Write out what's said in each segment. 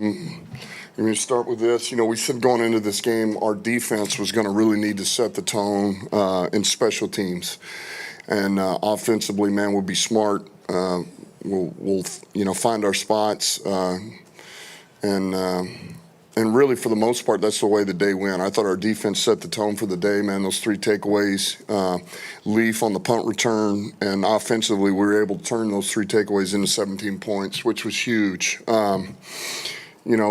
Let me start with this. We said going into this game, our defense was going to really need to set the tone in special teams. And offensively, man, we'll be smart. We'll find our spots. And really, for the most part, that's the way the day went. I thought our defense set the tone for the day, man. Those 3 takeaways, Leaf on the punt return, and offensively, we were able to turn those 3 takeaways into 17 points, which was huge.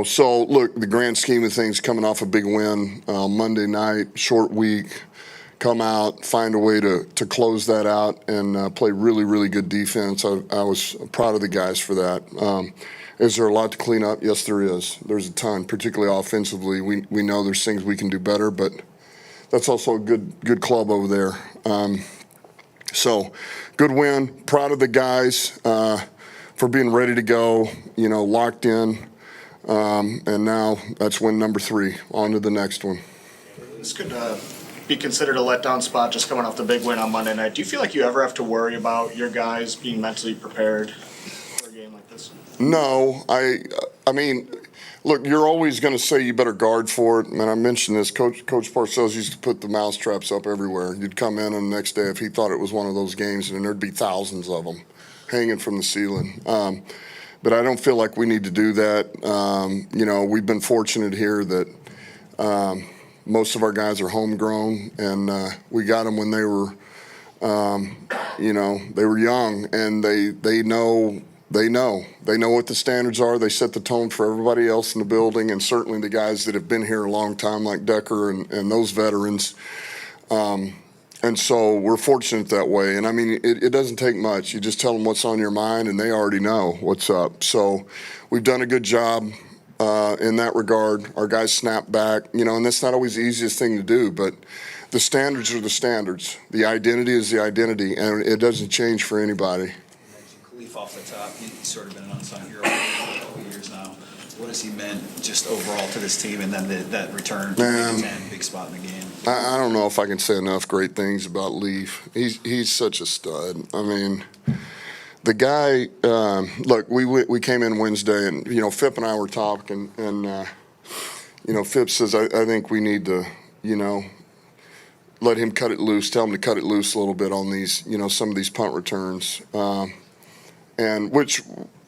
So look, the grand scheme of things, coming off a big win Monday night, short week, come out, find a way to close that out and play really, really good defense. I was proud of the guys for that. Is there a lot to clean up? Yes, there is. There's a ton, particularly offensively. We know there's things we can do better, but that's also a good club over there. So good win. Proud of the guys for being ready to go, locked in. And now that's win number 3. On to the next one. This could be considered a letdown spot just coming off the big win on Monday night. Do you feel like you ever have to worry about your guys being mentally prepared for a game like this? No. I mean, look, you're always going to say you better guard for it. And I mentioned this. Coach Parcells used to put the mouse traps up everywhere. You'd come in and the next day if he thought it was one of those games, and there'd be thousands of them hanging from the ceiling. But I don't feel like we need to do that. We've been fortunate here that most of our guys are homegrown, and we got them when they were, they were young, and they know what the standards are. They set the tone for everybody else in the building, and certainly the guys that have been here a long time, like Decker and those veterans. And so we're fortunate that way. And, I mean, it doesn't take much. You just tell them what's on your mind, and they already know what's up. So we've done a good job in that regard. Our guys snap back, and that's not always the easiest thing to do. But the standards are the standards. The identity is the identity, and it doesn't change for anybody. Kalif off the top, he's sort of been an unsung hero for a couple of years now. What has he meant just overall to this team, and then that return to the 10, big spot in the game? I don't know if I can say enough great things about Leaf. He's such a stud. I mean, the guy. Look, we came in Wednesday, and Phip and I were talking, and Phip says I think we need to let him cut it loose. Tell him to cut it loose a little bit on these some of these punt returns, and which.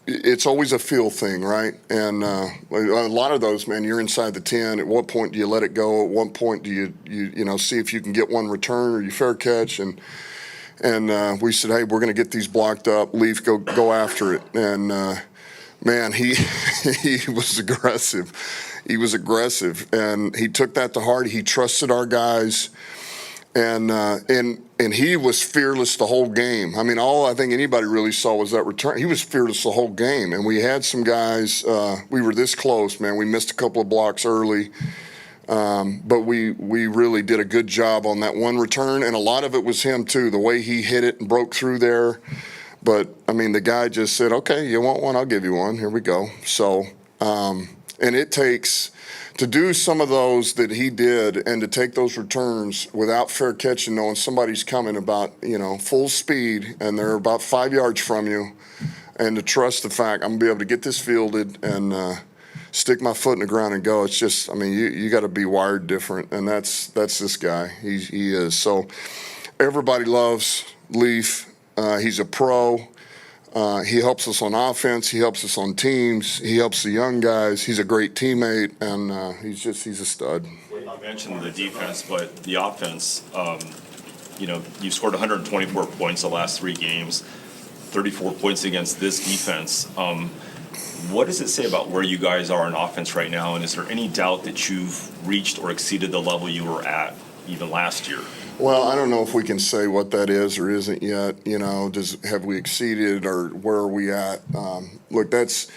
It's always a feel thing, right? And a lot of those, man, you're inside the 10. At what point do you let it go? At what point do you see if you can get one return or you fair catch? And we said, hey, we're going to get these blocked up. Leaf, go after it. And man, he was aggressive. He was aggressive, and he took that to heart. He trusted our guys, and he was fearless the whole game. I mean, all I think anybody really saw was that return. He was fearless the whole game, and we had some guys. We were this close, man. We missed a couple of blocks early, but we really did a good job on that one return, and a lot of it was him too. The way he hit it and broke through there. But I mean, the guy just said, "Okay, you want one? I'll give you one. Here we go." So, and it takes. To do some of those that he did and to take those returns without fair catching, knowing somebody's coming about, full speed and they're about 5 yards from you, and to trust the fact I'm going to be able to get this fielded and stick my foot in the ground and go. It's just, I mean, you got to be wired different, and that's this guy. He is. So everybody loves Leaf. He's a pro. He helps us on offense. He helps us on teams. He helps the young guys. He's a great teammate, and he's a stud. You mentioned the defense, but the offense, you scored 124 points the last 3 games, 34 points against this defense. What does it say about where you guys are in offense right now, and is there any doubt that you've reached or exceeded the level you were at even last year? Well, I don't know if we can say what that is or isn't yet. Have we exceeded or where are we at? Look, that's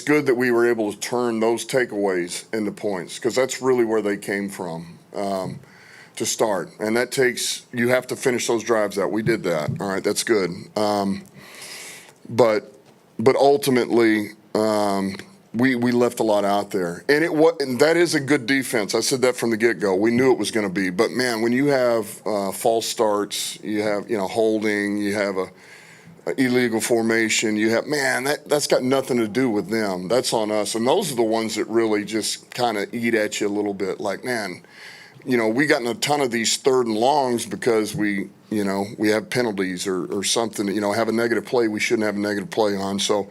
good that we were able to turn those takeaways into points, because that's really where they came from to start. And that takes, you have to finish those drives out. We did that. All right, that's good. But ultimately, we left a lot out there, and that is a good defense. I said that from the get-go. We knew it was going to be, but man, when you have false starts, you have holding, you have illegal formation. You have, man, that's got nothing to do with them. That's on us. And those are the ones that really just kind of eat at you a little bit. Like, man, we got in a ton of these 3rd and longs because we have penalties or something, have a negative play we shouldn't have a negative play on. So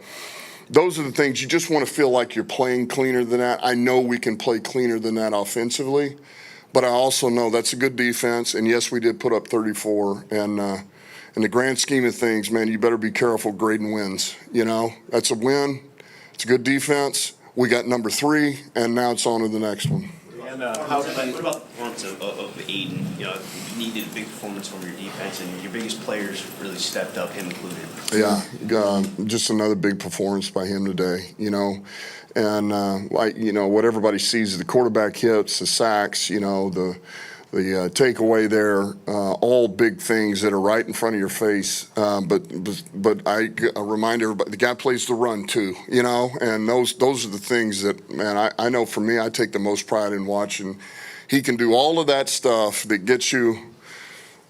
those are the things you just want to feel like you're playing cleaner than that. I know we can play cleaner than that offensively, but I also know that's a good defense. And yes, we did put up 34. And in the grand scheme of things, man, you better be careful grading wins. That's a win. It's a good defense. We got number 3, and now it's on to the next one. And what about the performance of Aidan? You needed a big performance from your defense, and your biggest players really stepped up, him included. Yeah, just another big performance by him today, And what everybody sees is the quarterback hits, the sacks, the takeaway there, all big things that are right in front of your face. But I remind everybody, the guy plays the run too, and those are the things that, man, I know for me, I take the most pride in watching. He can do all of that stuff that gets you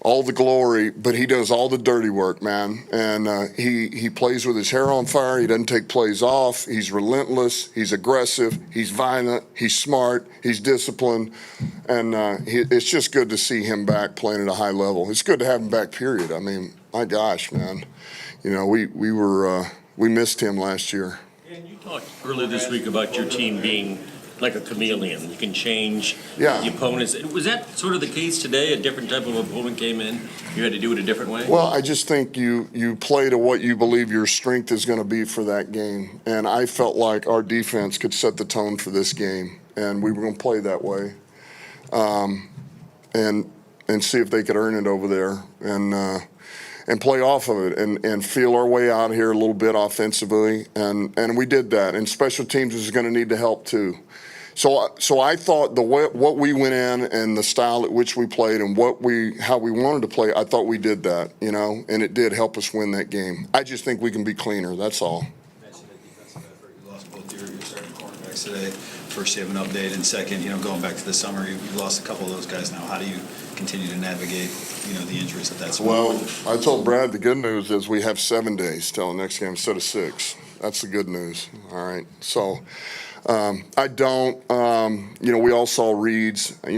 all the glory, but he does all the dirty work, man. And he plays with his hair on fire. He doesn't take plays off. He's relentless. He's aggressive. He's violent. He's smart. He's disciplined. And it's just good to see him back playing at a high level. It's good to have him back, period. I mean, my gosh, man. We missed him last year. And you talked earlier this week about your team being like a chameleon. You can change Yeah. the opponents. Was that sort of the case today? A different type of opponent came in? You had to do it a different way? Well, I just think you play to what you believe your strength is going to be for that game. And I felt like our defense could set the tone for this game. And we were going to play that way. And see if they could earn it over there. And play off of it and feel our way out here a little bit offensively. And we did that. And special teams is going to need the help too. So I thought what we went in and the style at which we played and how we wanted to play, I thought we did that, and it did help us win that game. I just think we can be cleaner. That's all. You mentioned that defensive effort. You lost both your starting cornerbacks today. First, you have an update, and second, going back to the summer, you've lost a couple of those guys now. How do you continue to navigate, the injuries that's Well, I told Brad the good news is we have 7 days till the next game instead of 6. That's the good news. All right. So I don't, we all saw Reed's, I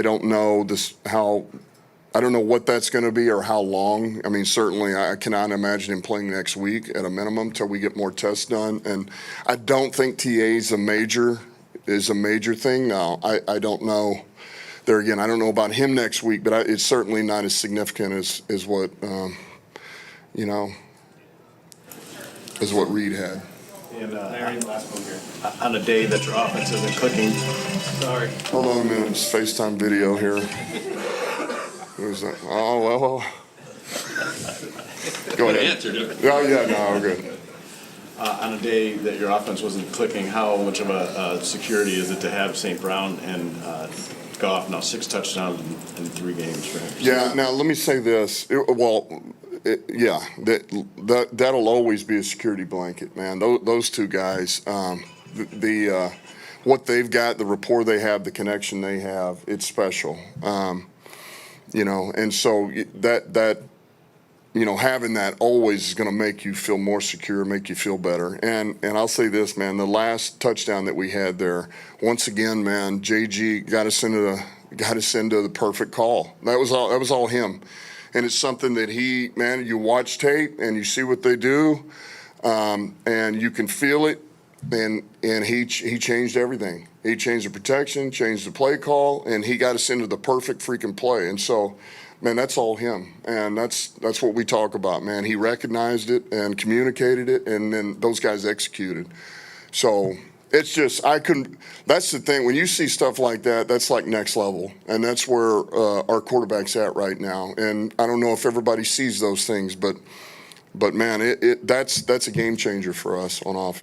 don't know I don't know what that's going to be or how long. I mean, certainly I cannot imagine him playing next week at a minimum till we get more tests done. And I don't think TA is a major thing. Now, I don't know. There again, I don't know about him next week, but it's certainly not as significant as what, as what Reed had. And on a day that your offense isn't clicking, Sorry. Hold on a minute, it's FaceTime video here. Who's that? Oh, well. Go ahead. Answered it. Oh, yeah, no, we're good. On a day that your offense wasn't clicking, how much of a security is it to have St. Brown and Goff now 6 touchdowns in 3 games for him? Yeah, now let me say this. That'll always be a security blanket, man. Those 2 guys, what they've got, the rapport they have, the connection they have, it's special. And so that having that always is going to make you feel more secure, make you feel better. And I'll say this, man, the last touchdown that we had there, once again, man, JG got us into the perfect call. That was all him. And it's something that you watch tape and you see what they do, and you can feel it. And he changed everything. He changed the protection, changed the play call, and he got us into the perfect freaking play. And so, man, that's all him. And that's what we talk about, man. He recognized it and communicated it, and then those guys executed. So it's just, that's the thing. When you see stuff like that, that's like next level. And that's where our quarterback's at right now. And I don't know if everybody sees those things, but man, that's a game changer for us on offense.